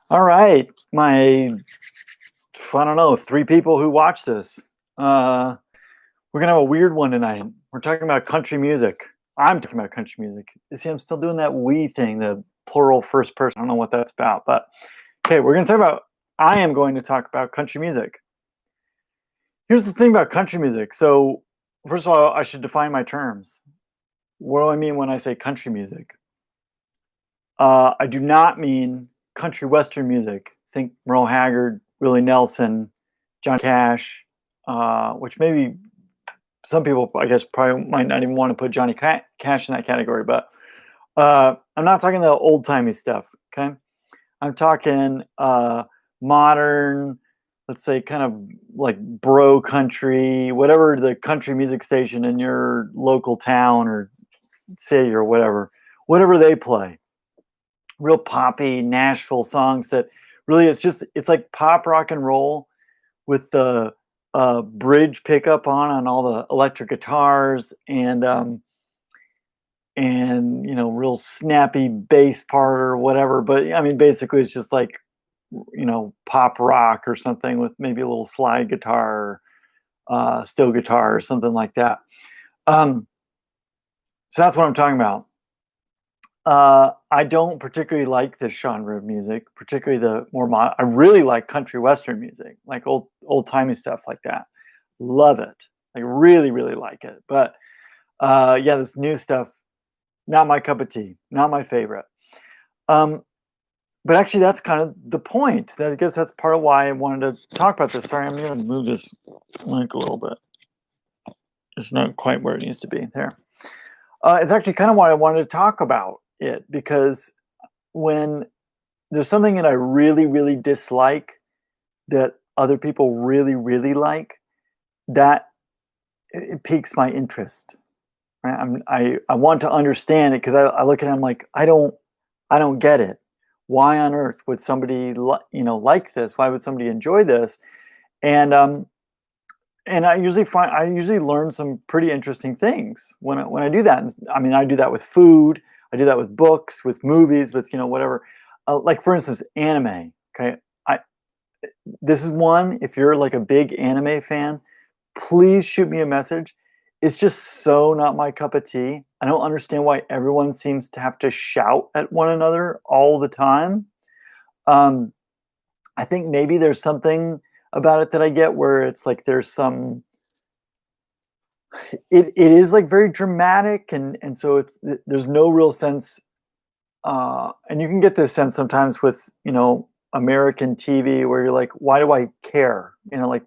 All right, I don't know, three people who watch this. Uh, we're gonna have a weird one tonight. We're talking about country music. I'm talking about country music. You see, I'm still doing that we thing, the plural first person. I don't know what that's about, but okay, we're gonna talk about. I am going to talk about country music. Here's the thing about country music. So, first of all, I should define my terms. What do I mean when I say country music? I do not mean country western music. Think Merle Haggard, Willie Nelson, John Cash, which maybe some people, I guess, probably might not even want to put Johnny Cash in that category. But I'm not talking the old timey stuff. Okay, I'm talking modern, let's say, kind of like bro country, whatever the country music station in your local town or city or whatever they play, real poppy Nashville songs that really it's like pop rock and roll with the bridge pickup on all the electric guitars and real snappy bass part or whatever. But I mean, basically, it's just like pop rock or something with maybe a little slide guitar, steel guitar, or something like that. Um, so that's what I'm talking about. I don't particularly like this genre of music, particularly the more modern. I really like country western music, like old timey stuff like that. Love it, like really really like it. But yeah, this new stuff, not my cup of tea, not my favorite. Um, but actually, that's kind of the point. I guess that's part of why I wanted to talk about this. Sorry, I'm going to move this mic a little bit. It's not quite where it needs to be. There. It's actually kind of why I wanted to talk about it because when there's something that I really, really dislike that other people really, really like, that it piques my interest. Right? I want to understand it because I look at it, I'm like, I don't get it. Why on earth would somebody like this? Why would somebody enjoy this? And I usually learn some pretty interesting things when I do that. I mean, I do that with food. I do that with books, with movies, with whatever. Like for instance, anime. Okay, I this is one. If you're like a big anime fan, please shoot me a message. It's just so not my cup of tea. I don't understand why everyone seems to have to shout at one another all the time. Um, I think maybe there's something about it that I get where it's like there's some it is like very dramatic and so there's no real sense and you can get this sense sometimes with American TV where you're like, why do I care? Like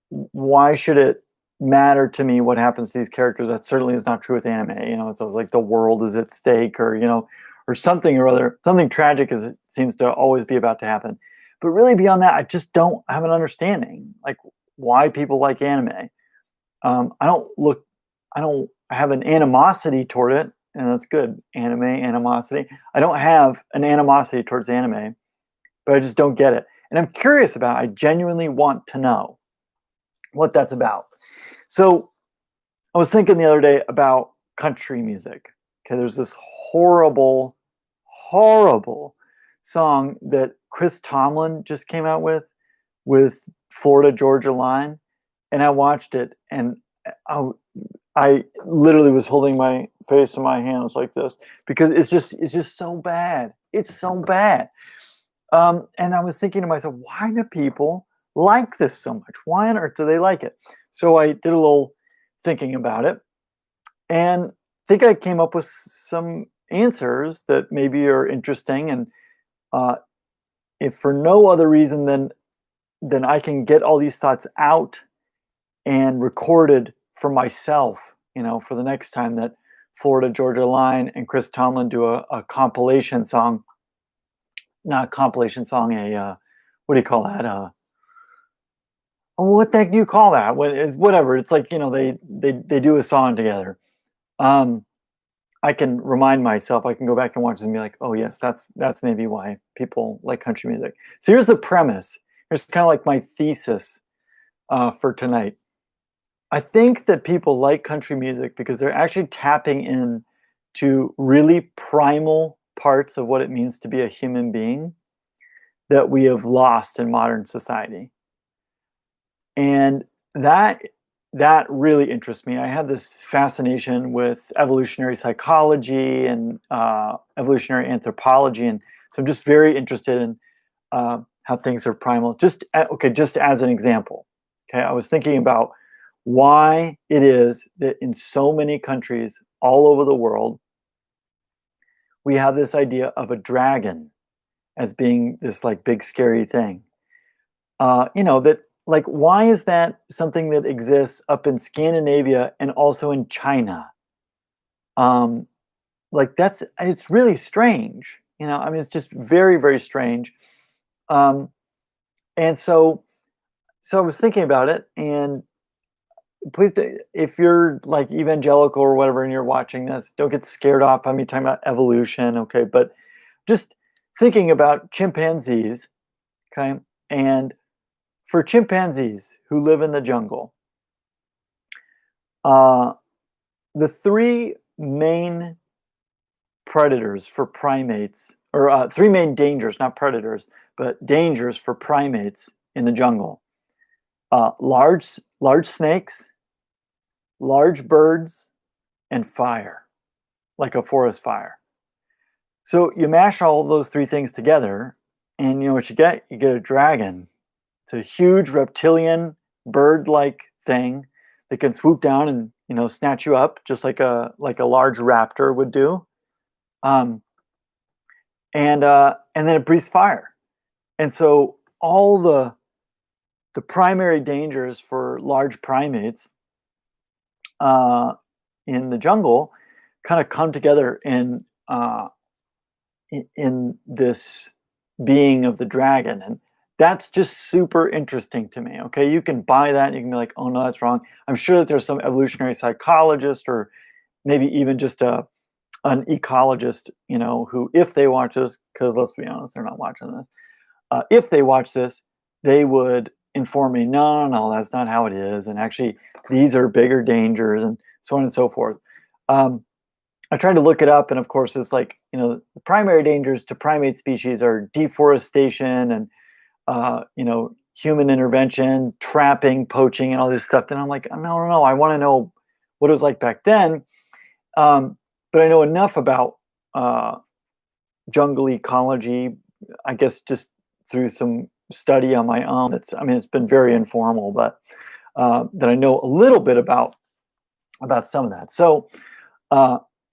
why should it matter to me what happens to these characters? That certainly is not true with anime. It's always like the world is at stake or something or other. Something tragic as it seems to always be about to happen. But really beyond that, I just don't have an understanding like why people like anime. I don't look, I don't have an animosity toward it, and that's good. Anime animosity. I don't have an animosity towards anime, but I just don't get it. And I'm curious about it. I genuinely want to know what that's about. So I was thinking the other day about country music. Okay, there's this horrible, horrible song that Chris Tomlin just came out with Florida Georgia Line, and I watched it, and I, I literally was holding my face in my hands like this because it's just so bad. It's so bad. And I was thinking to myself, why do people like this so much? Why on earth do they like it? So I did a little thinking about it, and I think I came up with some answers that maybe are interesting. And uh, if for no other reason than I can get all these thoughts out and recorded for myself, for the next time that Florida Georgia Line and Chris Tomlin do a compilation song, not a compilation song, what do you call that? Oh, what the heck do you call that? Whatever. It's like they do a song together. Um, I can remind myself. I can go back and watch this and be like, oh yes, that's maybe why people like country music. So here's the premise. Here's kind of like my thesis for tonight. I think that people like country music because they're actually tapping in to really primal parts of what it means to be a human being that we have lost in modern society. And that that really interests me. I have this fascination with evolutionary psychology and evolutionary anthropology, and so I'm just very interested in how things are primal. Just as an example, okay, I was thinking about why it is that in so many countries all over the world we have this idea of a dragon as being this like big scary thing. That like why is that something that exists up in Scandinavia and also in China? Um, like it's really strange. I mean, it's just very, very strange. Um, and so I was thinking about it, and if you're like evangelical or whatever, and you're watching this, don't get scared off by me talking about evolution, okay? But just thinking about chimpanzees, okay, and for chimpanzees who live in the jungle, uh, the three main predators for primates, or three main dangers, not predators, but dangers for primates in the jungle: large snakes, large birds, and fire, like a forest fire. So you mash all those three things together, and you know what you get? You get a dragon. It's a huge reptilian bird-like thing that can swoop down and snatch you up just like a large raptor would do. Um, and then it breathes fire. And so all the primary dangers for large primates uh, in the jungle kind of come together in this being of the dragon, and that's just super interesting to me. Okay, you can buy that and you can be like, oh no, that's wrong. I'm sure that there's some evolutionary psychologist, or maybe even just an ecologist, who, if they watch this, because let's be honest, they're not watching this, if they watch this, they would inform me, no, no, no, that's not how it is, and actually these are bigger dangers, and so on and so forth. I tried to look it up, and of course, it's like, the primary dangers to primate species are deforestation and, human intervention, trapping, poaching, and all this stuff. And I'm like, no, no, no, I want to know what it was like back then. But I know enough about jungle ecology, I guess, just through some study on my own. It's been very informal, but that I know a little bit about some of that. So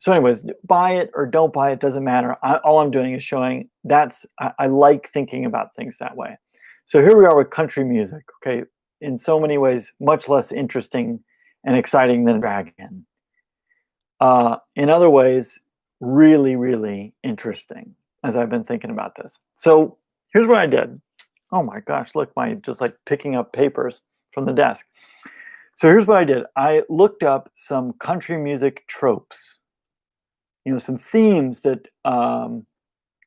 anyways, buy it or don't buy it, doesn't matter. All I'm doing is showing I like thinking about things that way. So here we are with country music, okay? In so many ways, much less interesting and exciting than Dragon. In other ways, really, really interesting as I've been thinking about this. So here's what I did. Oh my gosh, look, just like picking up papers from the desk. So here's what I did. I looked up some country music tropes, some themes that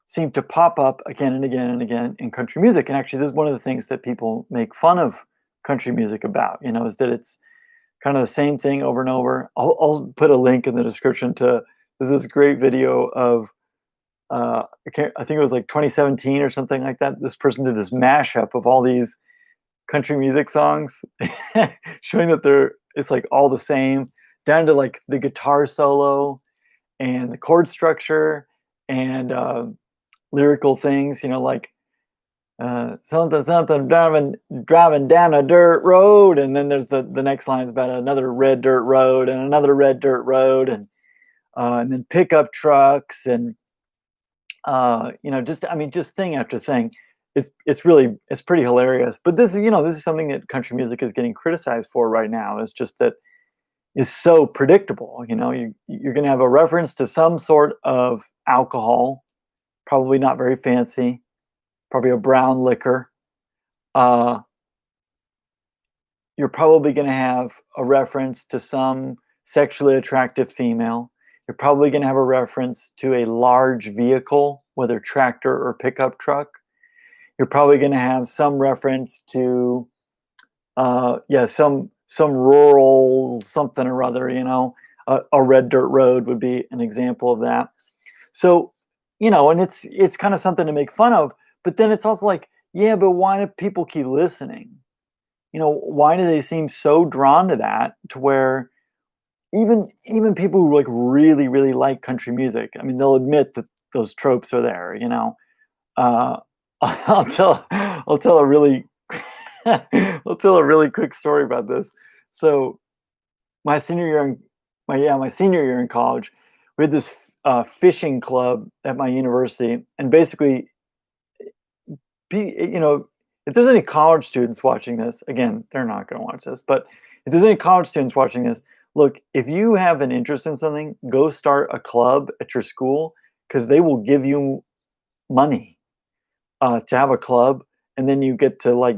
seem to pop up again and again and again in country music. And actually, this is one of the things that people make fun of country music about, is that it's kind of the same thing over and over. I'll put a link in the description to this great video of, I think it was like 2017 or something like that. This person did this mashup of all these country music songs, showing that it's like all the same, down to like the guitar solo and the chord structure and lyrical things, like something something driving down a dirt road, and then there's the next line is about another red dirt road and another red dirt road, and then pickup trucks and just thing after thing. It's pretty hilarious. But this is something that country music is getting criticized for right now. It's just that is so predictable. You're going to have a reference to some sort of alcohol, probably not very fancy, probably a brown liquor. You're probably going to have a reference to some sexually attractive female. You're probably going to have a reference to a large vehicle, whether tractor or pickup truck. You're probably going to have some reference to, some rural something or other. A red dirt road would be an example of that. So and it's kind of something to make fun of, but then it's also like, yeah, but why do people keep listening? Why do they seem so drawn to that, to where even people who like really really like country music, I mean, they'll admit that those tropes are there. uh I'll tell a really I'll tell a really quick story about this. So my senior year in my senior year in college, we had this fishing club at my university, and basically, if there's any college students watching this, again, they're not going to watch this, but if there's any college students watching this, look, if you have an interest in something, go start a club at your school, because they will give you money to have a club, and then you get to like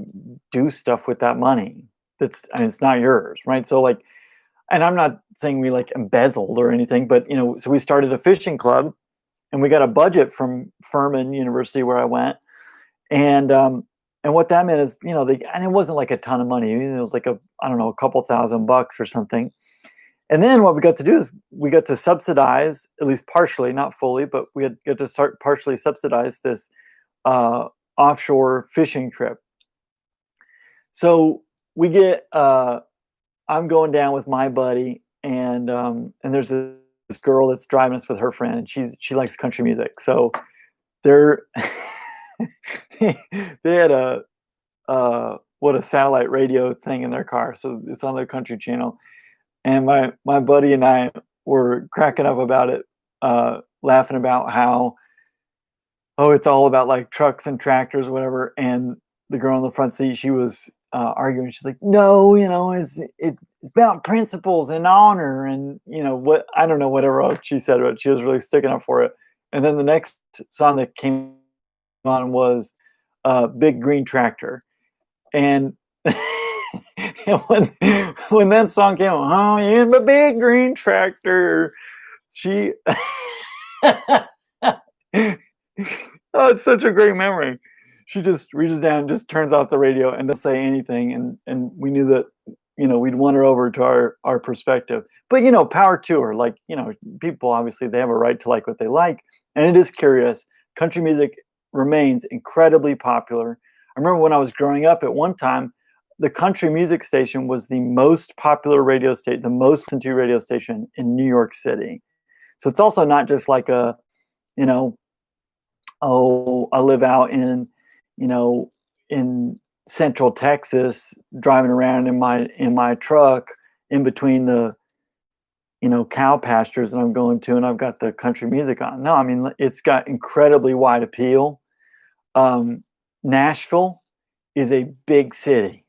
do stuff with that money. I mean, it's not yours, right? So like, and I'm not saying we like embezzled or anything, but so we started a fishing club, and we got a budget from Furman University where I went, and what that meant is, and it wasn't like a ton of money. It was like I don't know, a couple $1,000 or something. And then what we got to do is we got to subsidize, at least partially, not fully, but got to start partially subsidize this uh, offshore fishing trip. So we get, I'm going down with my buddy, and there's this girl that's driving us with her friend, and she likes country music. So they're they had a satellite radio thing in their car, so it's on their country channel. And my buddy and I were cracking up about it, laughing about how, oh, it's all about like trucks and tractors, whatever. And the girl in the front seat, she was arguing. She's like, no, it's about principles and honor, and what, I don't know, whatever else she said, but she was really sticking up for it. And then the next song that came on was Big Green Tractor. And and when that song came on, oh, yeah, my big green tractor, she oh, it's such a great memory. She just reaches down, just turns off the radio, and doesn't say anything, and we knew that we'd won her over to our perspective. But power to her. Like, people, obviously, they have a right to like what they like, and it is curious. Country music remains incredibly popular. I remember when I was growing up, at one time, the country music station was the most popular radio station, the most listened to radio station in New York City. So it's also not just like you know, oh, I live out you know, in Central Texas, driving around in my truck in between the cow pastures that I'm going to, and I've got the country music on. No, I mean, it's got incredibly wide appeal. Nashville is a big city.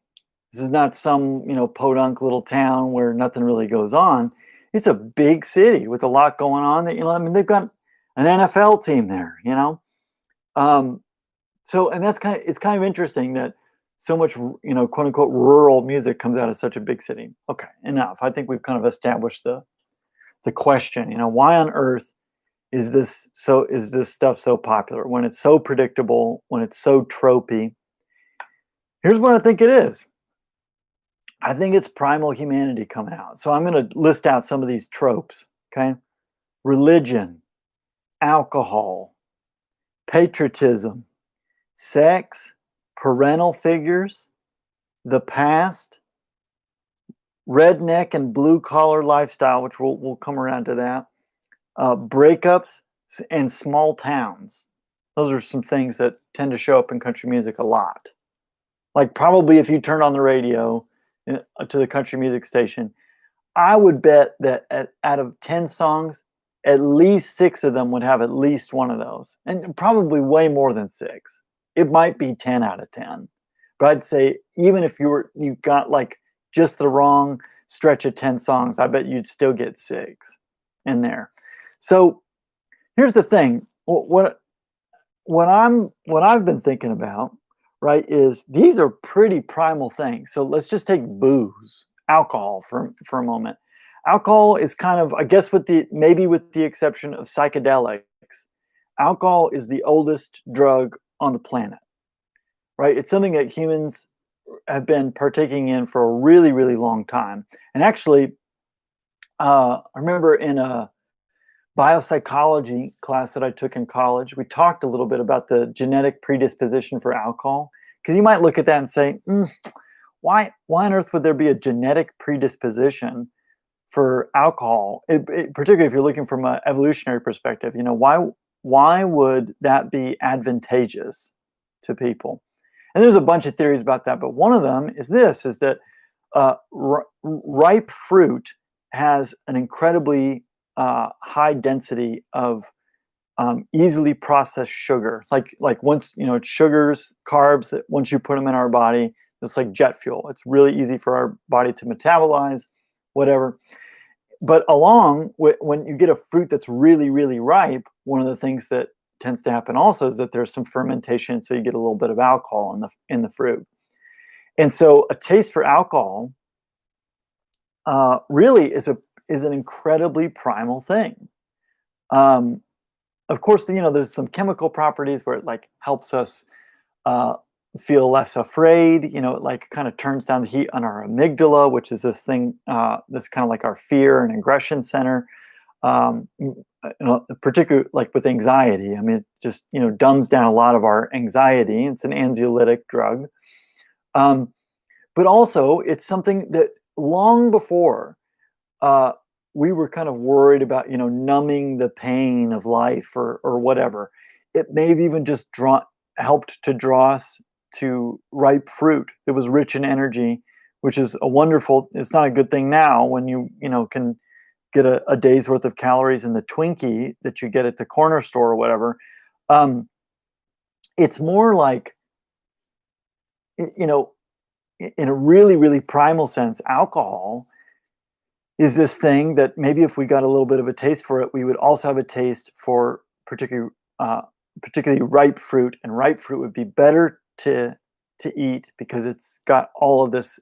This is not some podunk little town where nothing really goes on. It's a big city with a lot going on. That I mean, they've got an NFL team there. Um, so, and it's kind of interesting that so much quote unquote rural music comes out of such a big city. Okay, enough. I think we've kind of established the question. Why on earth is this stuff so popular when it's so predictable, when it's so tropey? Here's what I think it is. I think it's primal humanity coming out. So I'm going to list out some of these tropes. Okay, religion, alcohol, patriotism, sex, parental figures, the past, redneck and blue collar lifestyle, which we'll come around to that, breakups, and small towns. Those are some things that tend to show up in country music a lot. Like, probably if you turned on the radio to the country music station, I would bet that out of 10 songs, at least 6 of them would have at least one of those, and probably way more than 6. It might be 10 out of 10, but I'd say even if you got like just the wrong stretch of 10 songs, I bet you'd still get 6 in there. So here's the thing: what I've been thinking about, right, is these are pretty primal things. So let's just take booze, alcohol for a moment. Alcohol is kind of, I guess, maybe with the exception of psychedelics, alcohol is the oldest drug on the planet, right? It's something that humans have been partaking in for a really, really long time. And actually, I remember in biopsychology class that I took in college, we talked a little bit about the genetic predisposition for alcohol. Because you might look at that and say, why on earth would there be a genetic predisposition for alcohol? Particularly if you're looking from an evolutionary perspective, why would that be advantageous to people? And there's a bunch of theories about that, but one of them is that ripe fruit has an incredibly high density of easily processed sugar. Like once, it's sugars, carbs that once you put them in our body, it's like jet fuel. It's really easy for our body to metabolize, whatever. But along with, when you get a fruit that's really, really ripe, one of the things that tends to happen also is that there's some fermentation, so you get a little bit of alcohol in the fruit. And so a taste for alcohol really is an incredibly primal thing. Of course, there's some chemical properties where it like helps us feel less afraid. It like kind of turns down the heat on our amygdala, which is this thing that's kind of like our fear and aggression center. Particularly like with anxiety. I mean, it just dumbs down a lot of our anxiety. It's an anxiolytic drug, but also it's something that long before we were kind of worried about numbing the pain of life or whatever. It may have even just helped to draw us to ripe fruit that was rich in energy, which is a wonderful. It's not a good thing now when you can get a day's worth of calories in the Twinkie that you get at the corner store or whatever. It's more like, in a really, really primal sense, alcohol is this thing that maybe if we got a little bit of a taste for it, we would also have a taste for particularly ripe fruit, and ripe fruit would be better to eat because it's got all of this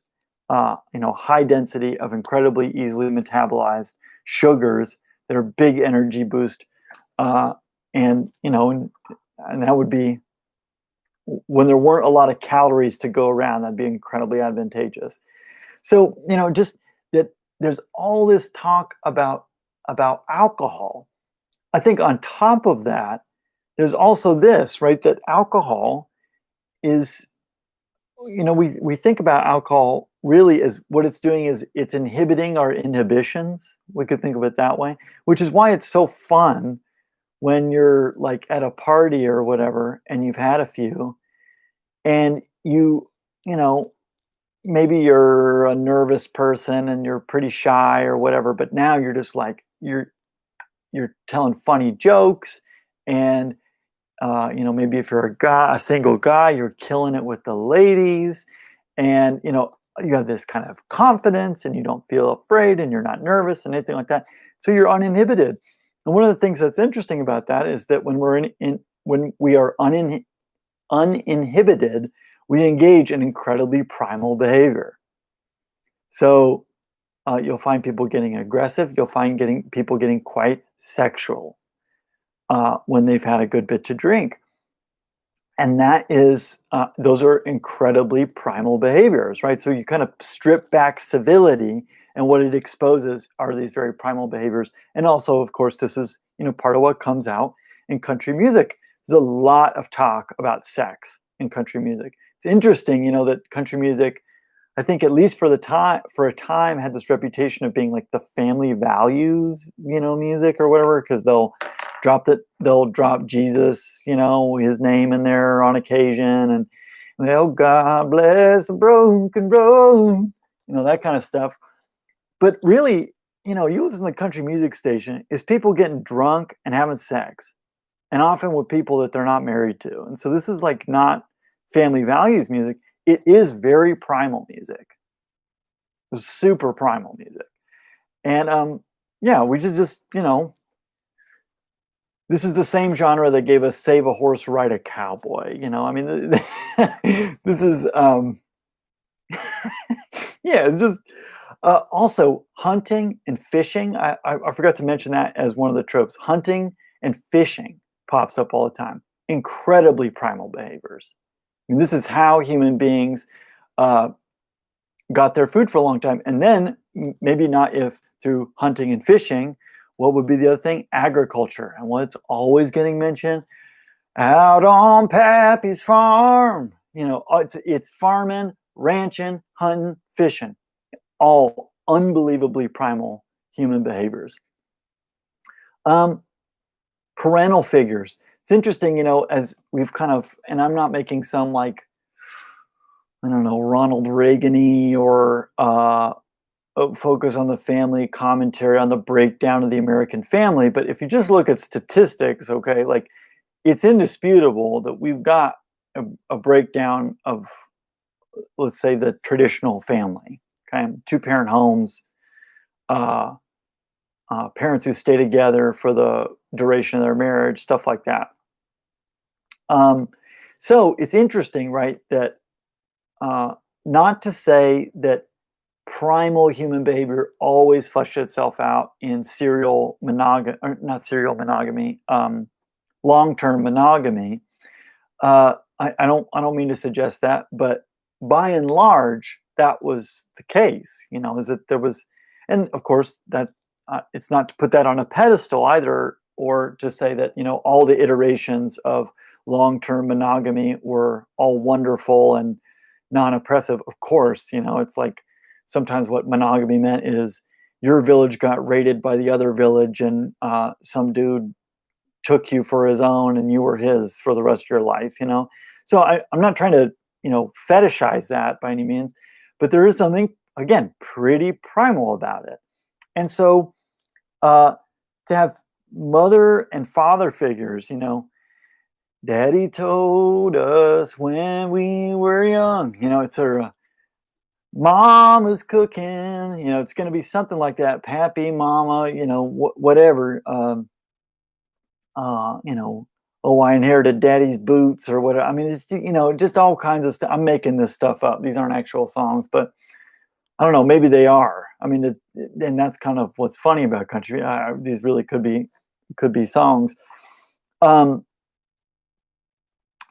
high density of incredibly easily metabolized sugars that are big energy boost, and that would be when there weren't a lot of calories to go around. That'd be incredibly advantageous. So just that there's all this talk about alcohol. I think on top of that, there's also this, right, that alcohol is, we think about alcohol really as what it's doing is it's inhibiting our inhibitions. We could think of it that way, which is why it's so fun when you're like at a party or whatever and you've had a few and maybe you're a nervous person and you're pretty shy or whatever, but now you're just like, you're telling funny jokes, and maybe if you're a single guy, you're killing it with the ladies, and you have this kind of confidence and you don't feel afraid and you're not nervous and anything like that. So you're uninhibited. And one of the things that's interesting about that is that when when we are uninhibited, we engage in incredibly primal behavior. So you'll find people getting aggressive. You'll find people getting quite sexual when they've had a good bit to drink. And that is, those are incredibly primal behaviors, right? So you kind of strip back civility, and what it exposes are these very primal behaviors. And also, of course, this is, part of what comes out in country music. There's a lot of talk about sex in country music. It's interesting, that country music, I think at least for a time, had this reputation of being like the family values, music or whatever, because they'll drop Jesus, his name in there on occasion, and oh, God bless the broken road, that kind of stuff. But really, you listen to the country music station, is people getting drunk and having sex, and often with people that they're not married to. And so this is like not family values music. It is very primal music. It's super primal music. And we just this is the same genre that gave us Save a Horse, Ride a Cowboy. I mean, this is it's just also hunting and fishing. I forgot to mention that as one of the tropes. Hunting and fishing pops up all the time. Incredibly primal behaviors. I mean, this is how human beings got their food for a long time. And then maybe not if through hunting and fishing, What would be the other thing? Agriculture. And what's always getting mentioned? Out on Pappy's farm. It's farming, ranching, hunting, fishing. All unbelievably primal human behaviors. Um, Parental figures. It's interesting, as we've kind of, and I'm not making some like, I don't know, Ronald Reagan-y or focus on the family commentary on the breakdown of the American family. But if you just look at statistics, okay, like it's indisputable that we've got a breakdown of, let's say, the traditional family, okay, two-parent homes, uh, parents who stay together for the duration of their marriage, stuff like that. So it's interesting, right, that not to say that primal human behavior always fleshes itself out in serial monogamy, or not serial monogamy, long-term monogamy. I don't mean to suggest that, but by and large, that was the case. Is that there was, and of course that it's not to put that on a pedestal either, or to say that all the iterations of long-term monogamy were all wonderful and non-oppressive. Of course, it's like sometimes what monogamy meant is your village got raided by the other village, and some dude took you for his own and you were his for the rest of your life. So I'm not trying to fetishize that by any means, but there is something, again, pretty primal about it. And so to have mother and father figures, daddy told us when we were young, it's a mama's cooking, it's going to be something like that, pappy, mama, whatever. Oh, I inherited daddy's boots or whatever. I mean, it's, just all kinds of stuff. I'm making this stuff up. These aren't actual songs, but I don't know, maybe they are. I mean, and that's kind of what's funny about country. These really could be songs. Yeah,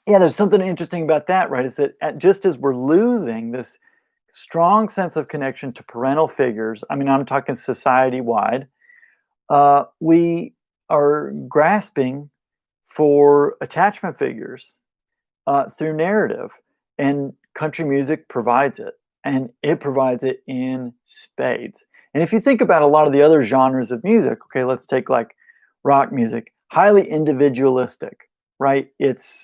there's something interesting about that, right? Is that just as we're losing this strong sense of connection to parental figures, I mean, I'm talking society-wide, we are grasping for attachment figures through narrative, and country music provides it, and it provides it in spades. And if you think about a lot of the other genres of music, okay, let's take like rock music, highly individualistic, right? It's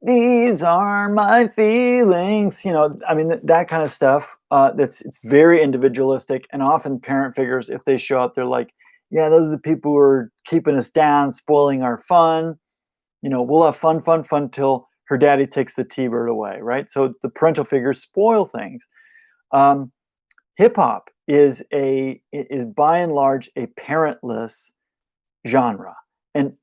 these are my feelings, I mean, that kind of stuff. It's very individualistic, and often parent figures, if they show up, they're like, yeah, those are the people who are keeping us down, spoiling our fun. We'll have fun till her daddy takes the T-bird away, right? So the parental figures spoil things. Hip hop is by and large a parentless genre, and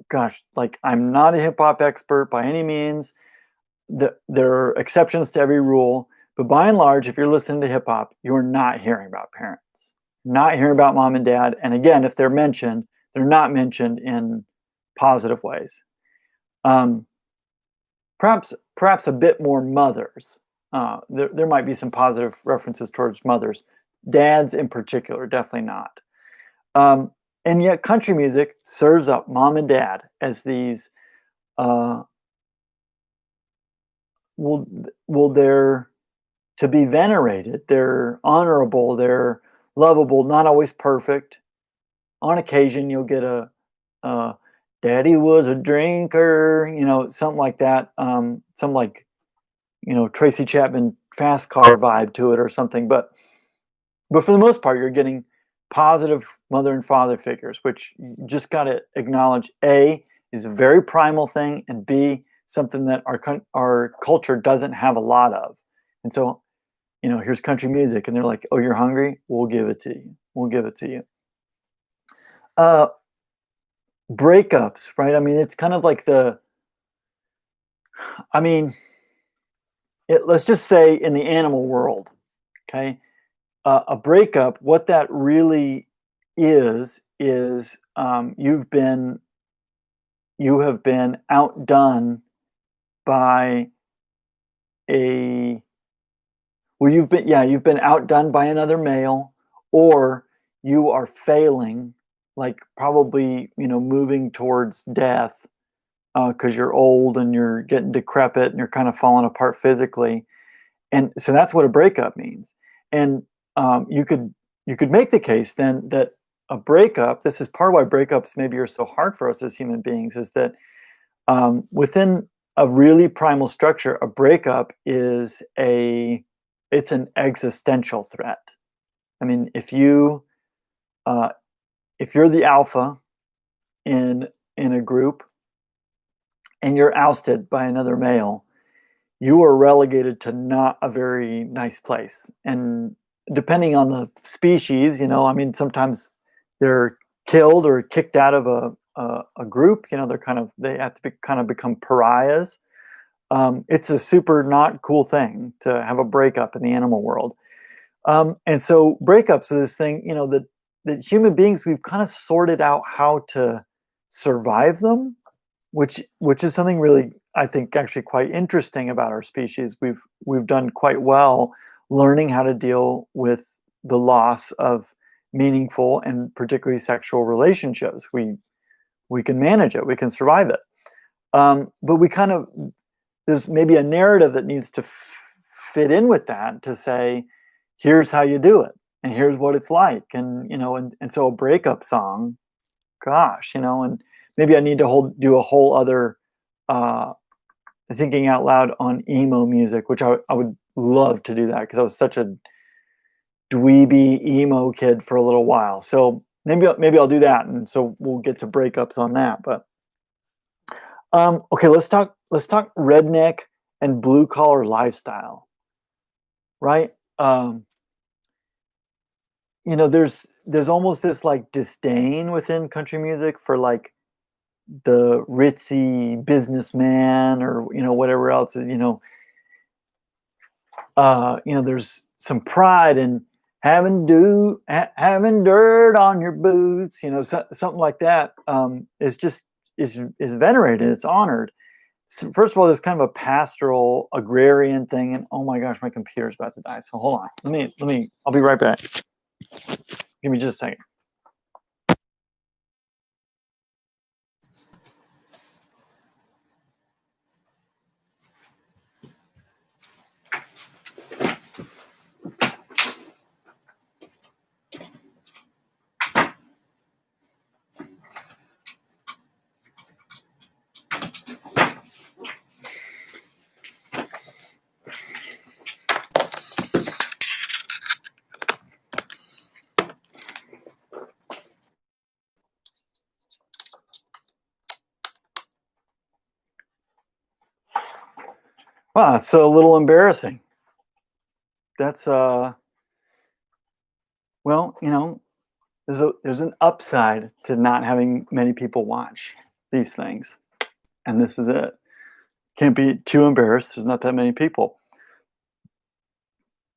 gosh, like, I'm not a hip hop expert by any means. There are exceptions to every rule, but by and large, if you're listening to hip hop, you're not hearing about parents, not hearing about mom and dad. And again, if they're mentioned, they're not mentioned in positive ways. Perhaps a bit more mothers. There might be some positive references towards mothers. Dads in particular, definitely not. And yet country music serves up mom and dad as these, they're to be venerated, they're honorable, they're lovable, not always perfect. On occasion, you'll get a daddy was a drinker, something like that. Some like, Tracy Chapman fast car vibe to it or something. But for the most part, you're getting positive mother and father figures, which you just got to acknowledge, A, is a very primal thing, and B, something that our culture doesn't have a lot of. And so, here's country music, and they're like, oh, you're hungry? We'll give it to you. We'll give it to you. Breakups, right? I mean, it's kind of like let's just say in the animal world, okay? A breakup, what that really is you have been outdone by you've been outdone by another male, or you are failing, like probably, moving towards death, because you're old and you're getting decrepit and you're kind of falling apart physically. And so that's what a breakup means. And you could make the case then that a breakup, this is part of why breakups maybe are so hard for us as human beings, is that within a really primal structure, a breakup it's an existential threat. I mean, uh, if you're the alpha in a group and you're ousted by another male, you are relegated to not a very nice place. And depending on the species, I mean, sometimes they're killed or kicked out of a group. They have to kind of become pariahs. It's a super not cool thing to have a breakup in the animal world. And so breakups are this thing, that human beings, we've kind of sorted out how to survive them, which is something really, I think, actually quite interesting about our species. We've done quite well learning how to deal with the loss of meaningful and particularly sexual relationships. We can manage it, we can survive it. But there's maybe a narrative that needs to fit in with that, to say, here's how you do it, and here's what it's like, and so a breakup song, gosh, and maybe I need to do a whole other thinking out loud on emo music, which I would love to do that, because I was such a dweeby emo kid for a little while. So maybe I'll do that, and so we'll get to breakups on that. But okay, let's talk redneck and blue collar lifestyle, right? There's almost this like disdain within country music for like the ritzy businessman, or whatever else is, there's some pride in having dirt on your boots, something like that. Is venerated, it's honored. So first of all, there's kind of a pastoral agrarian thing, and oh my gosh, my computer's about to die, so hold on, I'll be right back. Give me just a second. Wow, that's a little embarrassing. That's well, there's an upside to not having many people watch these things, and this is it. Can't be too embarrassed. There's not that many people.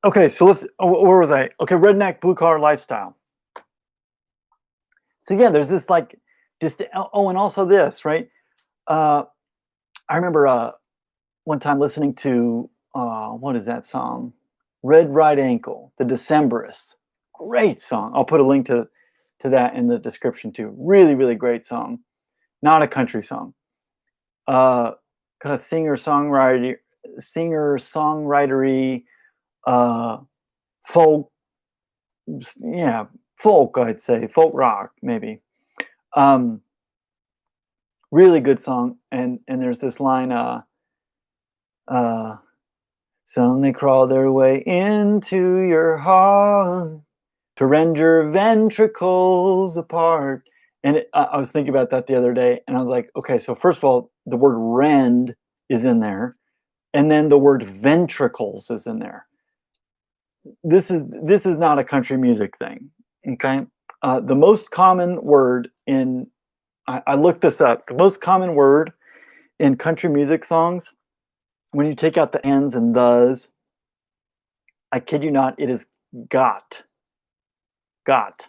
Okay, so where was I? Okay, redneck blue collar lifestyle. So yeah, there's this like just and also this, right? I remember one time listening to what is that song? Red Right Ankle, the Decemberists. Great song. I'll put a link to that in the description too. Really, really great song. Not a country song. Kind of singer-songwritery, folk, yeah, folk, I'd say, folk rock, maybe. Really good song. And there's this line, some they crawl their way into your heart to rend your ventricles apart. And I was thinking about that the other day, and I was like, okay, so first of all, the word rend is in there, and then the word ventricles is in there. This is not a country music thing, okay? The most common word I looked this up, the most common word in country music songs, when you take out the ands and thes, I kid you not, it is got. Got.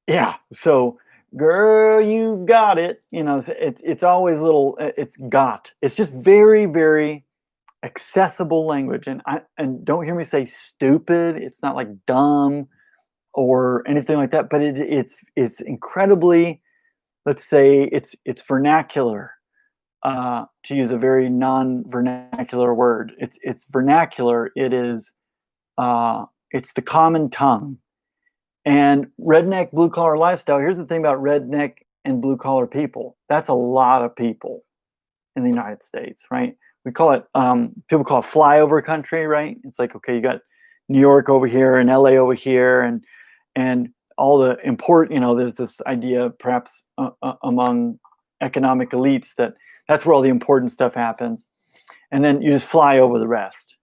Yeah, so girl, you got it. It's always little. It's got. It's just very, very accessible language, and don't hear me say stupid. It's not like dumb. or anything like that, but it's incredibly, let's say it's vernacular, to use a very non-vernacular word. It's vernacular. It's the common tongue. And redneck blue collar lifestyle. Here's the thing about redneck and blue collar people. That's a lot of people in the United States, right? We call it people call it flyover country, right? It's like, okay, you got New York over here and LA over here, and all the important, there's this idea perhaps among economic elites that that's where all the important stuff happens, and then you just fly over the rest,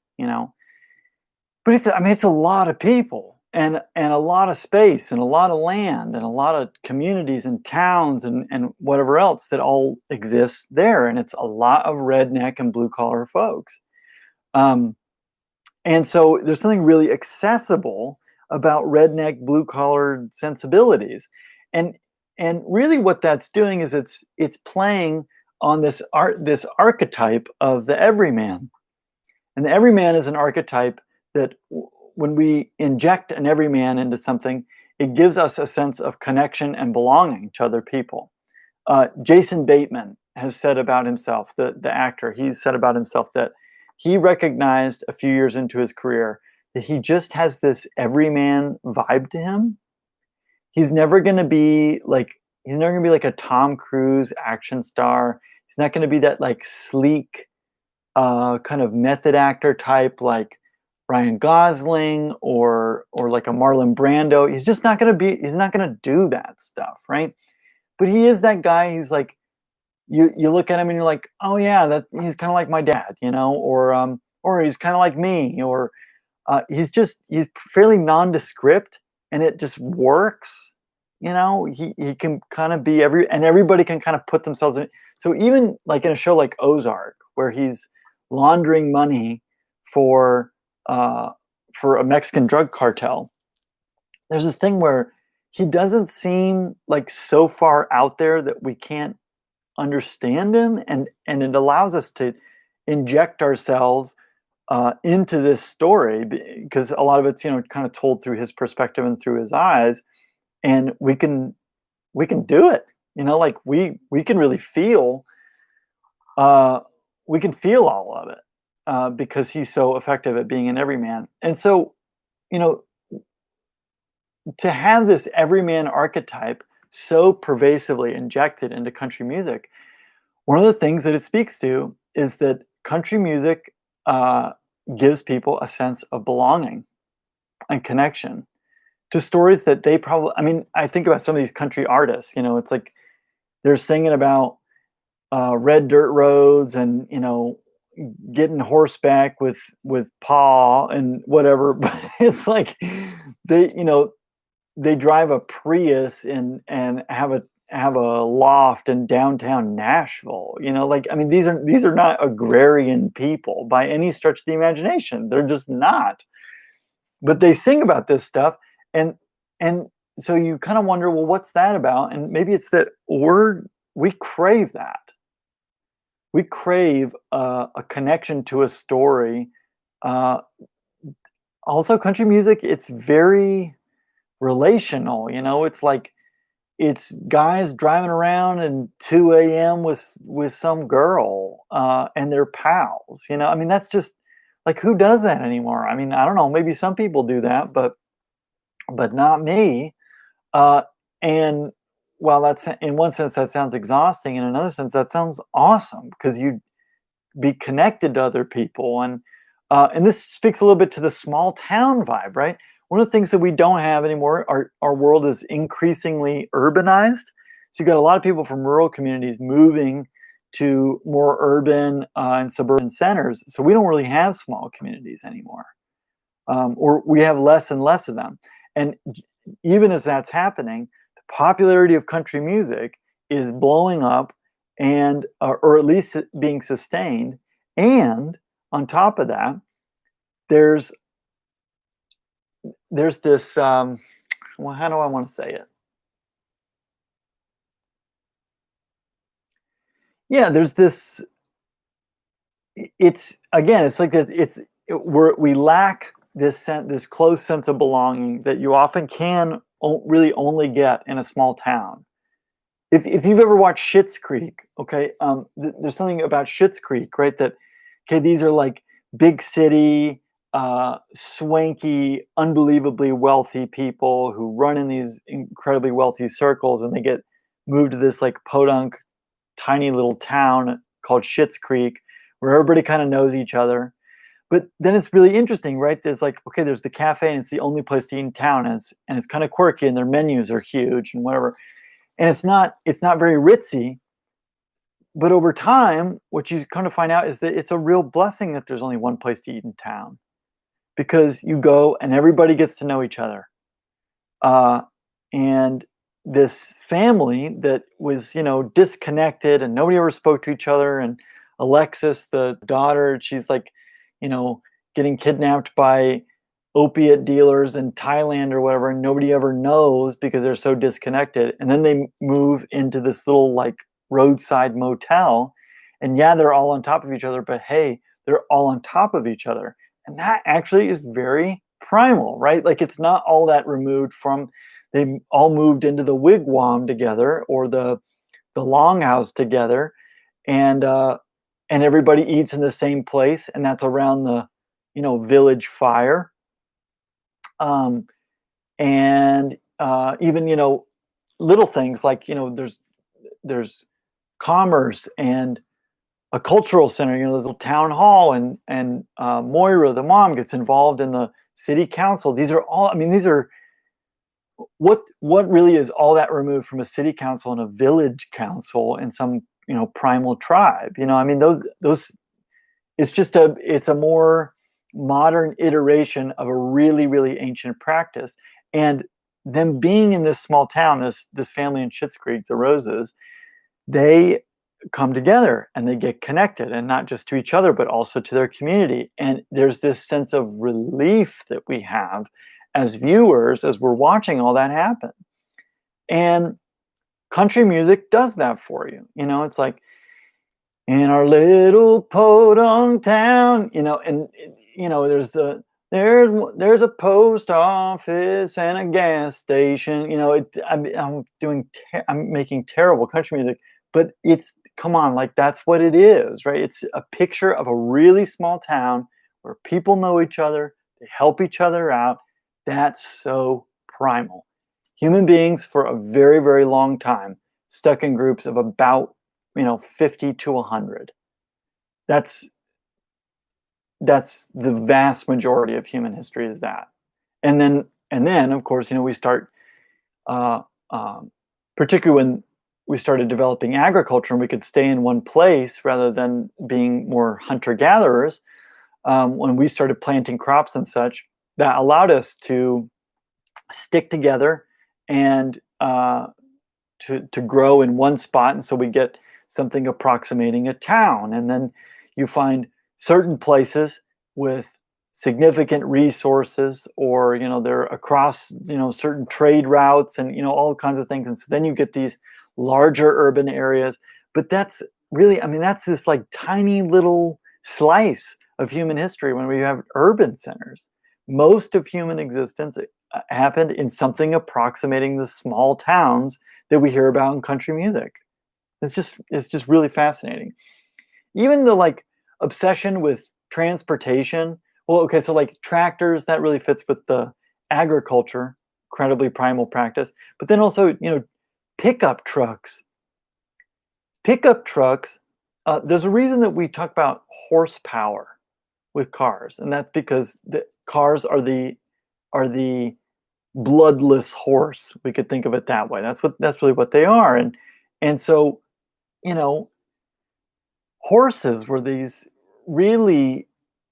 but it's a lot of people, and a lot of space, and a lot of land, and a lot of communities and towns, and whatever else that all exists there, and it's a lot of redneck and blue collar folks. Um, and so there's something really accessible about redneck blue collar sensibilities, and and really what that's doing is it's playing on this archetype of the everyman. And the everyman is an archetype that when we inject an everyman into something, it gives us a sense of connection and belonging to other people. Jason Bateman has said about himself, the actor, he's said about himself that he recognized a few years into his career that he just has this everyman vibe to him. He's never going to be like he's never going to be like a Tom Cruise action star. He's not going to be that like sleek kind of method actor type like Ryan Gosling or like a Marlon Brando. He's just not going to be. He's not going to do that stuff, right? But he is that guy. He's like you look at him and you're like, oh yeah, that he's kind of like my dad, or he's kind of like me, or he's fairly nondescript, and it just works. He can kind of be and everybody can kind of put themselves in. So even like in a show like Ozark, where he's laundering money for uh, for a Mexican drug cartel, there's this thing where he doesn't seem like so far out there that we can't understand him, and it allows us to inject ourselves into this story because a lot of it's kind of told through his perspective and through his eyes, and we can do it. Like we can really feel uh, we can feel all of it because he's so effective at being an everyman. And so you know to have this everyman archetype so pervasively injected into country music, one of the things that it speaks to is that country music uh, gives people a sense of belonging and connection to stories that they probably, I mean, I think about some of these country artists, it's like they're singing about red dirt roads and, getting horseback with paw and whatever. But it's like they drive a Prius and have a loft in downtown Nashville. Like I mean, these are not agrarian people by any stretch of the imagination. They're just not. But they sing about this stuff, and and so you kind of wonder, well, what's that about? And maybe it's that we crave that. We crave a connection to a story. Uh, Also, country music, it's very relational. It's like it's guys driving around in 2 a.m. with some girl and their pals. I mean, that's just like who does that anymore? I mean, I don't know. Maybe some people do that, but not me. And while that's in one sense that sounds exhausting, in another sense that sounds awesome because you be connected to other people, and this speaks a little bit to the small town vibe, right? One of the things that we don't have anymore, our world is increasingly urbanized. So you got a lot of people from rural communities moving to more urban and suburban centers. So we don't really have small communities anymore, or we have less and less of them. And even as that's happening, the popularity of country music is blowing up, and or at least being sustained. And on top of that, there's this well, how do I want to say it? Yeah, there's this. It's again, it's like we lack this close sense of belonging that you often can really only get in a small town. If you've ever watched Schitt's Creek, okay, there's something about Schitt's Creek, right? That okay, these are like big city, swanky, unbelievably wealthy people who run in these incredibly wealthy circles, and they get moved to this like podunk, tiny little town called Schitt's Creek, where everybody kind of knows each other. But then it's really interesting, right? There's like, okay, there's the cafe, and it's the only place to eat in town, and it's kind of quirky, and their menus are huge and whatever. And it's not very ritzy, but over time, what you kind of find out is that it's a real blessing that there's only one place to eat in town, because you go and everybody gets to know each other. Uh, and this family that was, disconnected and nobody ever spoke to each other. And Alexis, the daughter, she's like, you know, getting kidnapped by opiate dealers in Thailand or whatever, and nobody ever knows because they're so disconnected. And then they move into this little like roadside motel, and yeah, they're all on top of each other, but hey, they're all on top of each other. And that actually is very primal, right? Like it's not all that removed from they all moved into the wigwam together or the longhouse together, and everybody eats in the same place, and that's around the village fire. um, and even little things like there's commerce and a cultural center. There's a town hall, and Moira, the mom, gets involved in the city council. These are all, I mean, these are what really is all that removed from a city council and a village council and some primal tribe. I mean, those it's a more modern iteration of a really, really ancient practice. And them being in this small town, this family in Schitt's Creek, the Roses, they come together and they get connected, and not just to each other, but also to their community. And there's this sense of relief that we have as viewers as we're watching all that happen. And country music does that for you. It's like, in our little podunk town, and there's a post office and a gas station. I'm making terrible country music, but come on, like that's what it is, right? It's a picture of a really small town where people know each other, they help each other out. That's so primal. Human beings for a very, very long time stuck in groups of about 50 to 100. That's the vast majority of human history is that. And then of course, we start, uh, particularly when we started developing agriculture and we could stay in one place rather than being more hunter-gatherers. When we started planting crops and such, that allowed us to stick together and to grow in one spot, and so we get something approximating a town. And then you find certain places with significant resources, or they're across certain trade routes, and all kinds of things. And so then you get these larger urban areas. But that's really, I mean, that's this like tiny little slice of human history when we have urban centers. Most of human existence happened in something approximating the small towns that we hear about in country music. It's just really fascinating. Even the like obsession with transportation. Well, okay, so like tractors, that really fits with the agriculture, incredibly primal practice. But then also, pickup trucks. Pickup trucks. There's a reason that we talk about horsepower with cars, and that's because the cars are the bloodless horse. We could think of it that way. That's really what they are. And so, horses were these really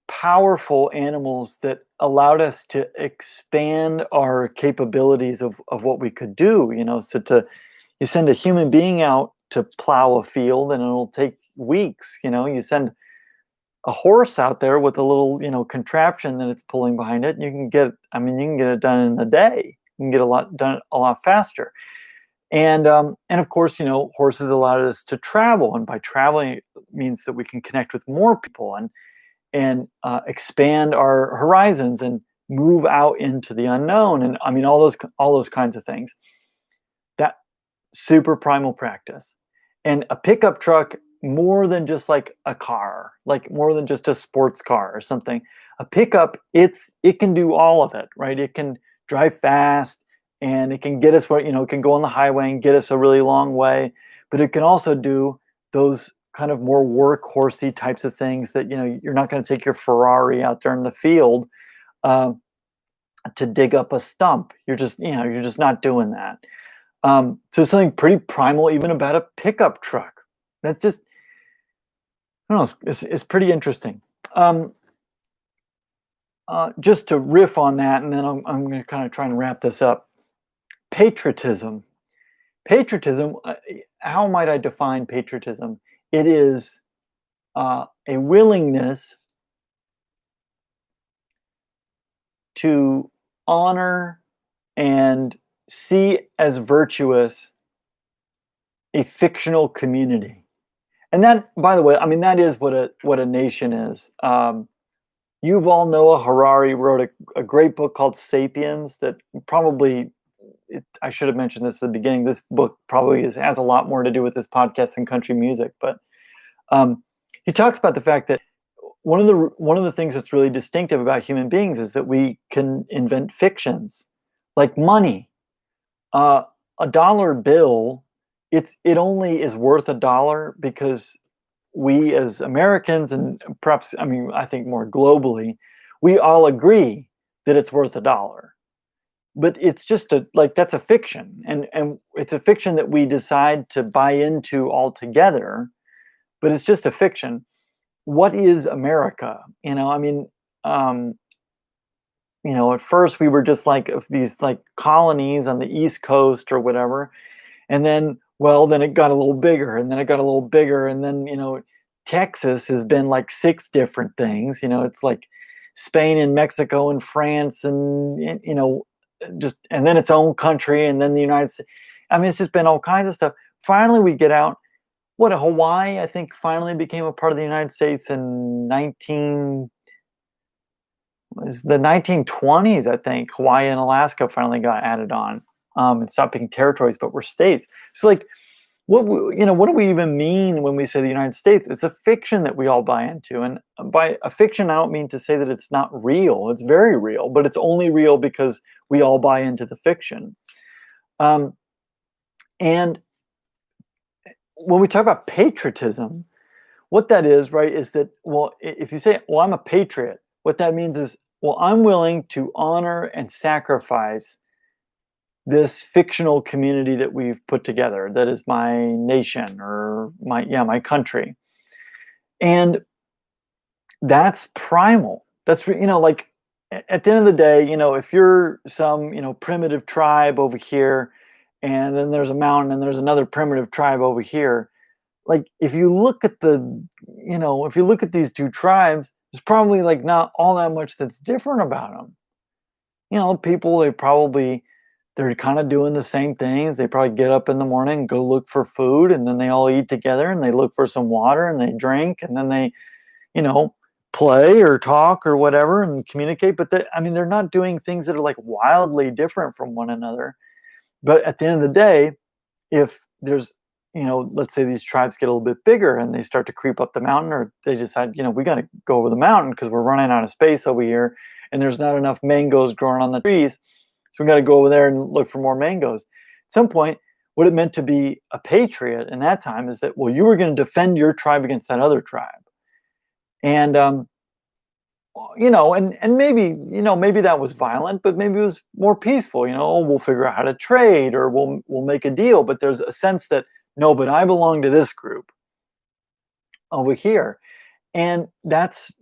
powerful animals that allowed us to expand our capabilities of what we could do. So you send a human being out to plow a field and it'll take weeks. You send a horse out there with a little contraption that it's pulling behind it, and you can get it done in a day. You can get a lot done a lot faster. And of course, horses allowed us to travel, and by traveling, it means that we can connect with more people and expand our horizons and move out into the unknown, and I mean all those kinds of things. That super primal practice. And a pickup truck, more than just like a car, like more than just a sports car or something. A pickup, it can do all of it, right? It can drive fast, and it can get us where, it can go on the highway and get us a really long way, but it can also do those kind of more workhorsey types of things that, you're not going to take your Ferrari out there in the field, um, to dig up a stump. You're just not doing that. So something pretty primal even about a pickup truck. That's just, I don't know, it's pretty interesting. Um, just to riff on that, and then I'm going to kind of try and wrap this up. Patriotism. Patriotism, how might I define patriotism? It is a willingness to honor and see as virtuous a fictional community. And that, by the way, I mean, that is what a nation is. Yuval Noah Harari wrote a great book called *Sapiens* that probably, I should have mentioned this at the beginning. This book probably has a lot more to do with this podcast than country music, but he talks about the fact that one of the things that's really distinctive about human beings is that we can invent fictions, like money. A dollar bill, it only is worth $1 because we as Americans, and perhaps, I mean, I think more globally, we all agree that it's worth $1. But it's just that's a fiction, and it's a fiction that we decide to buy into altogether, but it's just a fiction. What is America? I mean, at first we were just like these like colonies on the East Coast or whatever, and then, well, then it got a little bigger, and then it got a little bigger, and then, Texas has been like 6 different things. It's like Spain and Mexico and France, and just, and then its own country, and then the United States. I mean, it's just been all kinds of stuff. Finally, we get out. Hawaii, I think, finally became a part of the United States in the 1920s. I think Hawaii and Alaska finally got added on, and stopped being territories, but were states. So, like, what do we even mean when we say the United States? It's a fiction that we all buy into, and by a fiction, I don't mean to say that it's not real. It's very real, but it's only real because we all buy into the fiction. And when we talk about patriotism, what that is, right, is that, well, if you say, well, I'm a patriot, what that means is, well, I'm willing to honor and sacrifice this fictional community that we've put together, that is my nation, or my country. And that's primal. That's, like, at the end of the day, if you're some, primitive tribe over here, and then there's a mountain and there's another primitive tribe over here, like, if you look at these 2 tribes, there's probably like not all that much that's different about them. People, they're kind of doing the same things. They probably get up in the morning and go look for food, and then they all eat together, and they look for some water, and they drink, and then they, play or talk or whatever and communicate. But they're not doing things that are like wildly different from one another. But at the end of the day, if there's, let's say these tribes get a little bit bigger and they start to creep up the mountain, or they decide, we got to go over the mountain because we're running out of space over here, and there's not enough mangoes growing on the trees. So we got to go over there and look for more mangoes. At some point, what it meant to be a patriot in that time is that, well, you were going to defend your tribe against that other tribe. And, and maybe that was violent, but maybe it was more peaceful. We'll figure out how to trade, or we'll make a deal. But there's a sense that, no, but I belong to this group over here. And that's,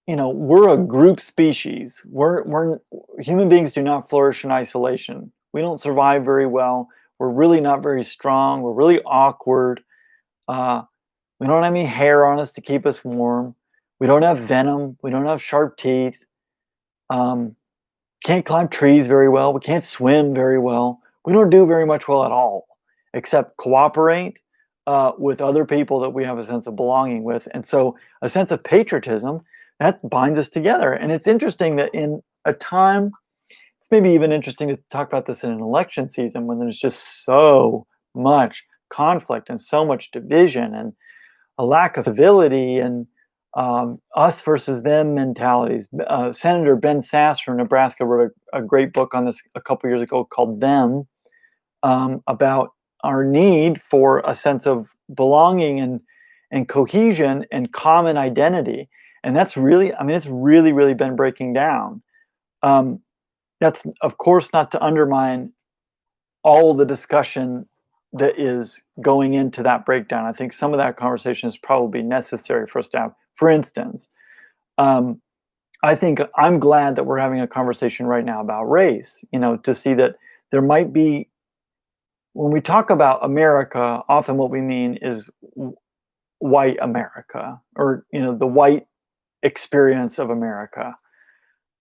we're a group species. We're human beings do not flourish in isolation. We don't survive very well. We're really not very strong. We're really awkward. We don't have any hair on us to keep us warm. We don't have venom. We don't have sharp teeth. Can't climb trees very well. We can't swim very well. We don't do very much well at all, except cooperate with other people that we have a sense of belonging with. And so a sense of patriotism that binds us together. And it's interesting that in a time, it's maybe even interesting to talk about this in an election season when there's just so much conflict and so much division and a lack of civility and us versus them mentalities. Senator Ben Sass from Nebraska wrote a great book on this a couple years ago called Them, about our need for a sense of belonging and cohesion and common identity. And that's really, I mean, it's really, really been breaking down. That's, of course, not to undermine all the discussion that is going into that breakdown. I think some of that conversation is probably necessary for us to have. For instance, I think I'm glad that we're having a conversation right now about race, to see that there might be, when we talk about America, often what we mean is white America, or, the white experience of America.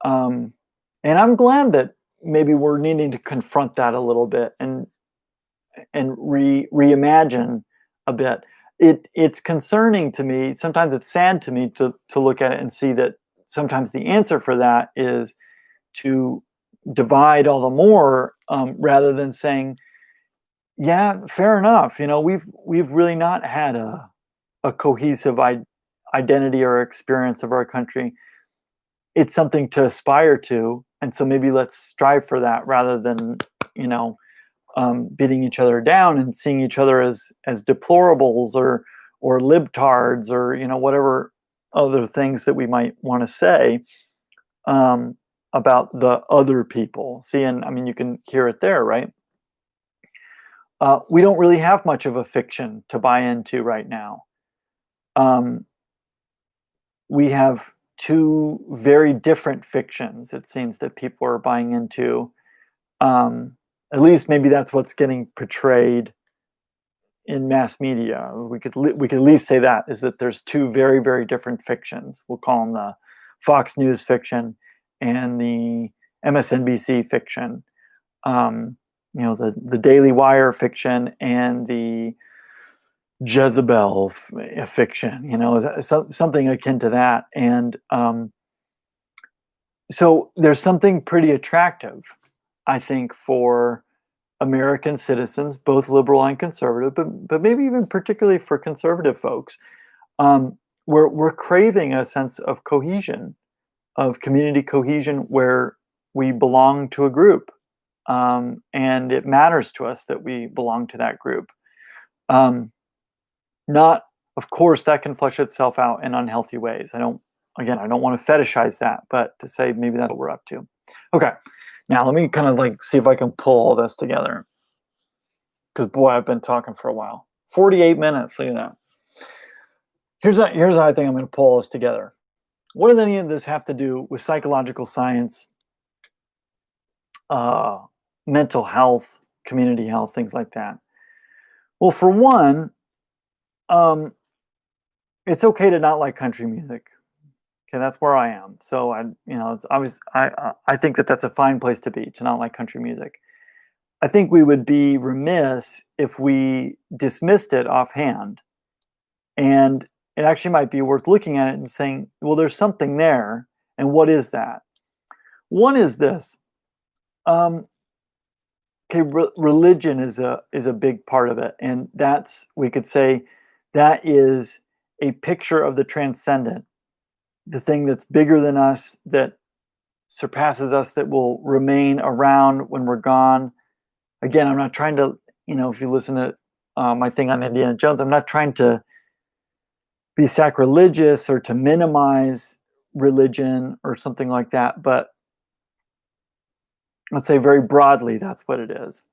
And I'm glad that maybe we're needing to confront that a little bit and reimagine a bit. It's concerning to me. Sometimes it's sad to me to look at it and see that sometimes the answer for that is to divide all the more, rather than saying, yeah, fair enough. We've really not had a cohesive identity or experience of our country. It's something to aspire to, and so maybe let's strive for that rather than beating each other down and seeing each other as deplorables or libtards or whatever other things that we might want to say about the other people. See, and I mean, you can hear it there, right? We don't really have much of a fiction to buy into right now. We have two very different fictions, it seems, that people are buying into. At least maybe that's what's getting portrayed in mass media. We could at least say that is that there's two very, very different fictions. We'll call them the Fox News fiction and the MSNBC fiction. The Daily Wire fiction and the Jezebel fiction. Something akin to that. And so there's something pretty attractive, I think, for American citizens, both liberal and conservative, but maybe even particularly for conservative folks. We're craving a sense of cohesion, of community cohesion, where we belong to a group, and it matters to us that we belong to that group. Not, of course, that can flesh itself out in unhealthy ways. I don't want to fetishize that, but to say maybe that's what we're up to. Okay. Now, let me kind of see if I can pull all this together. Because, boy, I've been talking for a while. 48 minutes, look at that. Here's how I think I'm going to pull this together. What does any of this have to do with psychological science, mental health, community health, things like that? Well, for one, it's okay to not like country music. Okay, that's where I am. So it's obvious. I think that that's a fine place to be, to not like country music. I think we would be remiss if we dismissed it offhand. And it actually might be worth looking at it and saying, well, there's something there. And what is that? One is this. Religion is a big part of it. And we could say, that is a picture of the transcendent, the thing that's bigger than us, that surpasses us, that will remain around when we're gone. Again, I'm not trying to, if you listen to my thing on Indiana Jones, I'm not trying to be sacrilegious or to minimize religion or something like that, but let's say very broadly, that's what it is.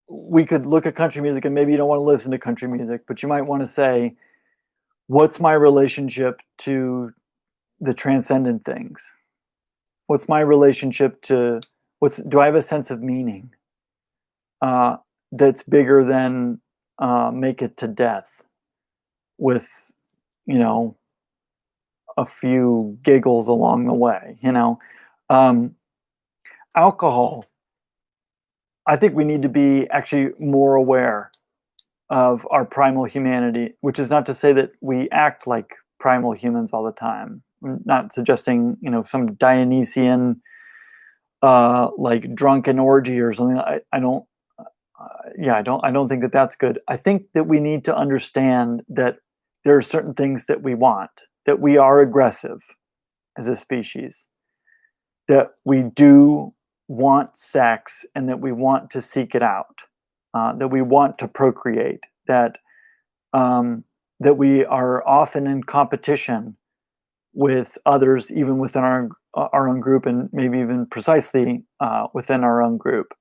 We could look at country music, and maybe you don't want to listen to country music, but you might want to say, what's my relationship to the transcendent things? What's my relationship to do I have a sense of meaning that's bigger than make it to death with, a few giggles along the way, alcohol. I think we need to be actually more aware of our primal humanity, which is not to say that we act like primal humans all the time. I'm not suggesting, some Dionysian, like drunken orgy or something. I don't, I don't think that that's good. I think that we need to understand that there are certain things that we want, that we are aggressive as a species, that we do want sex and that we want to seek it out, that we want to procreate, um, that we are often in competition with others, even within our own group, and maybe even precisely within our own group.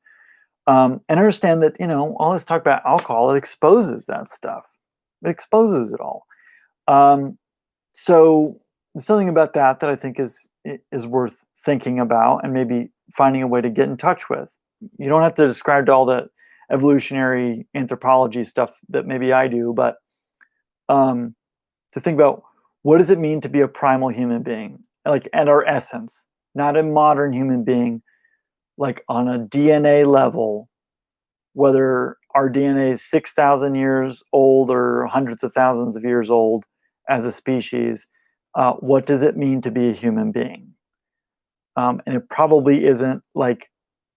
And understand that all this talk about alcohol, it exposes that stuff. It exposes it all. So there's something about that I think is worth thinking about and maybe finding a way to get in touch with. You don't have to describe all the evolutionary anthropology stuff that maybe I do, but to think about, what does it mean to be a primal human being, like at our essence, not a modern human being, like on a DNA level, whether our DNA is 6,000 years old or hundreds of thousands of years old as a species. What does it mean to be a human being? And it probably isn't like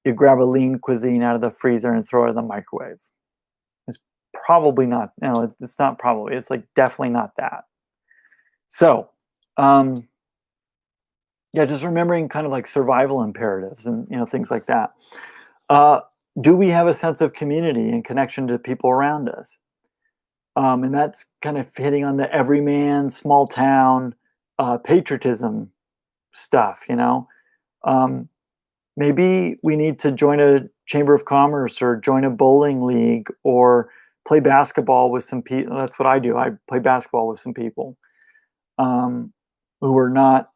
you grab a lean cuisine out of the freezer and throw it in the microwave. It's probably not. No, it's not probably. It's like definitely not that. So, yeah, just remembering kind of like survival imperatives and things like that. Do we have a sense of community and connection to people around us? And that's kind of hitting on the everyman, small town, patriotism stuff. Maybe we need to join a chamber of commerce or join a bowling league or play basketball with some people. That's what I do. I play basketball with some people who are not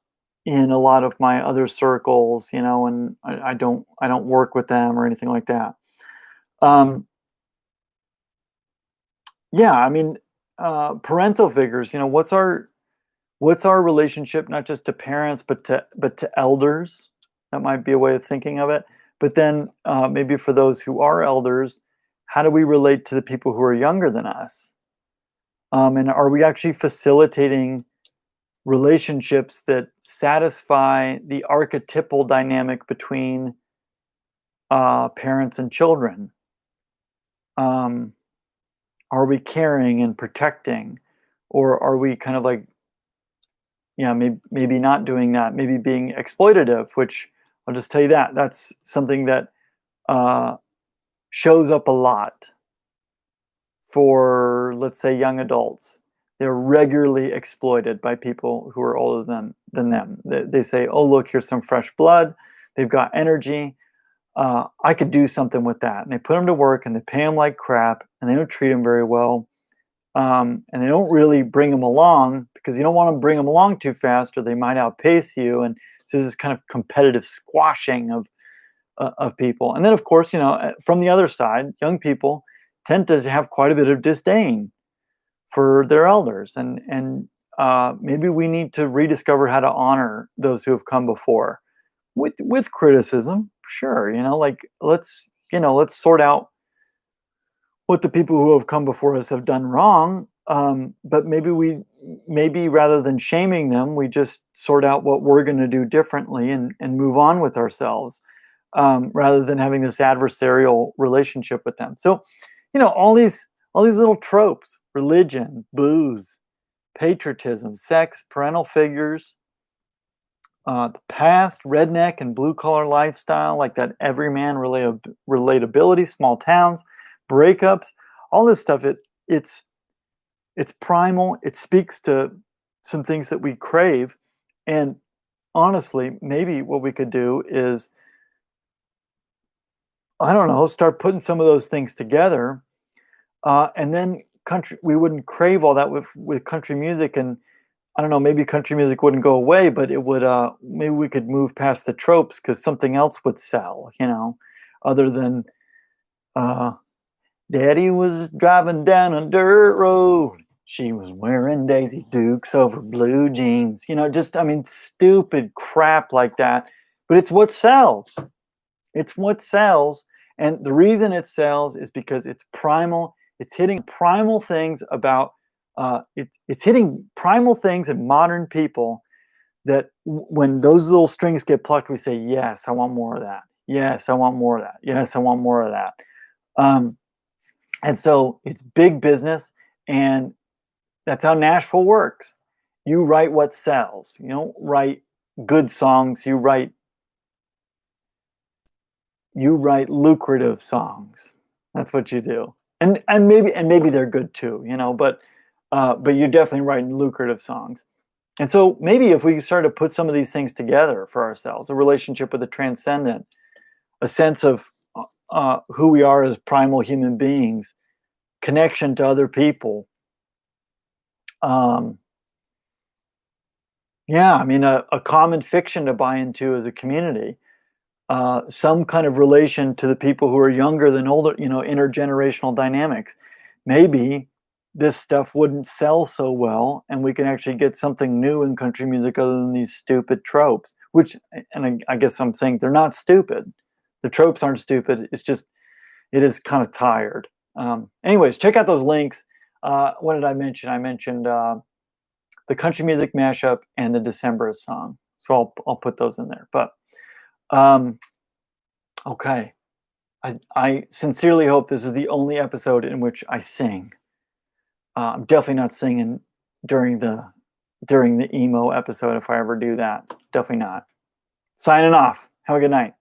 in a lot of my other circles, and I don't work with them or anything like that. Yeah, I mean, parental figures. What's our relationship, not just to parents, but to elders? That might be a way of thinking of it. But then maybe for those who are elders, how do we relate to the people who are younger than us? And are we actually facilitating relationships that satisfy the archetypal dynamic between parents and children? Are we caring and protecting, or are we kind of like, maybe not doing that, maybe being exploitative? Which I'll just tell you that's something that shows up a lot for, let's say, young adults. They're regularly exploited by people who are older than them. They say, "Oh, look, here's some fresh blood. They've got energy. I could do something with that." And they put them to work and they pay them like crap and they don't treat them very well. And they don't really bring them along because you don't want to bring them along too fast or they might outpace you. And so there's this kind of competitive squashing of people. And then, of course, from the other side, young people tend to have quite a bit of disdain for their elders. And maybe we need to rediscover how to honor those who have come before with criticism. Sure, like let's sort out what the people who have come before us have done wrong. But maybe rather than shaming them, we just sort out what we're going to do differently and move on with ourselves, rather than having this adversarial relationship with them. So, all these little tropes: religion, booze, patriotism, sex, parental figures, the past, redneck and blue collar lifestyle, like that everyman relatability, small towns, breakups, all this stuff. It's primal. It speaks to some things that we crave. And honestly, maybe what we could do is, I don't know, start putting some of those things together, and then we wouldn't crave all that with country music. And I don't know, maybe country music wouldn't go away, but it would, maybe we could move past the tropes because something else would sell, other than, Daddy was driving down a dirt road. She was wearing Daisy Dukes over blue jeans. I mean, stupid crap like that. But it's what sells. It's what sells. And the reason it sells is because it's primal, It's hitting primal things about it's hitting primal things in modern people that when those little strings get plucked, we say, yes, I want more of that. Yes, I want more of that. Yes, I want more of that. Um, and so it's big business, and that's how Nashville works. You write what sells. You don't write good songs. You write lucrative songs. That's what you do. And maybe they're good too, you know, but you're definitely writing lucrative songs. And so maybe if we start to put some of these things together for ourselves, a relationship with the transcendent, a sense of who we are as primal human beings, connection to other people. Yeah, I mean, a common fiction to buy into as a community. Some kind of relation to the people who are younger than older, you know, intergenerational dynamics. Maybe this stuff wouldn't sell so well, and we can actually get something new in country music other than these stupid tropes, which, and I guess I'm saying they're not stupid. The tropes aren't stupid. It's just, it is kind of tired. Anyways, check out those links. What did I mention? I mentioned the country music mashup and the Decemberist song. So I'll put those in there. But okay, I sincerely hope this is the only episode in which I sing. I'm definitely not singing during the emo episode if I ever do that. Definitely not. Signing off. Have a good night.